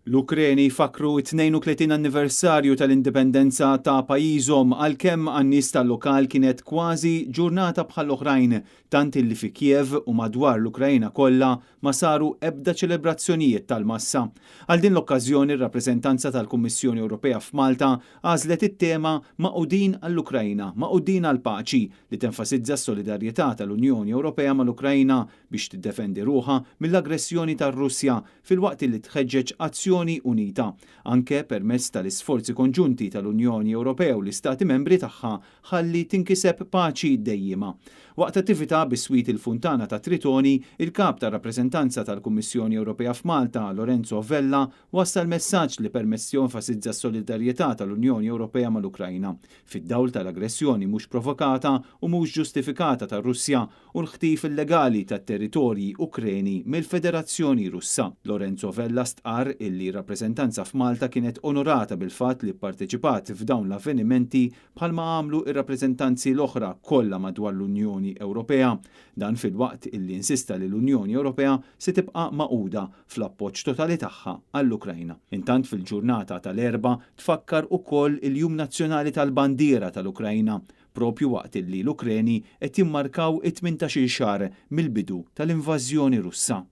L-Ukreni fakru t-32 anniversarju tal-indipendenza ta' pajjiżhom għalkemm għan-nies tal-lokal kienet kważi ġurnata bħall-oħrajn, tant illi fi Kiev u madwar l-Ukrajna kollha ma saru ebda ċelebrazzjonijiet tal-massa. Għal din l-okkażjoni r-rappreżentanza tal-Kummissjoni Ewropea f'Malta għażlet it-tema Maqudin għall-Ukrajna, Maqudin għall-Paċi li tenfasizza s-solidarjetà tal-Unjoni Ewropea mal-Ukrajna biex tiddefendi ruħha mill-aggressjoni tar-Russja filwaqt li tħeġġeġ azzjoni unita, anke permezz tal-isforzi konġunti tal-Unjoni Ewropea u l-Istati membri tagħha ħalli tinkiseb paċi dejjima. Waqt attività bis-swit il-Funtana ta' Tritoni, il-kap ta' rappreżentanza tal-Kummissjoni Ewropea f'Malta, Lorenzo Vella, wassal messaġġ li permezz jonfasizza s-solidarjetà tal-Unjoni Ewropea mal-Ukrajna fid-dawl tal-aggressjoni mhux provokata u mhux ġustifikata tar-Russja u l-ħtif illegali tat-territorji Ukreni mill-Federazzjoni Russa. Lorenzo Vella stqar illi rappreżentanza f'Malta kienet onorata bil-fatt li pparteċipat f'dawn l-avvenimenti bħalma għamlu ir-rappreżentanzi l-oħra kollha madwar l-Unjoni Ewropea. Dan fil-waqt illi insista li l-Unjoni Ewropea se tibqa' maquda fl-appoġġ totali tagħha għall-Ukrajna. Intant fil-ġurnata tal-erba' tfakkar ukoll il-Jum Nazzjonali tal-Bandiera tal-Ukrajna, propju waqt illi l-Ukreni qed jimmarkaw it-18 xahar mill-bidu tal-invażjoni Russa.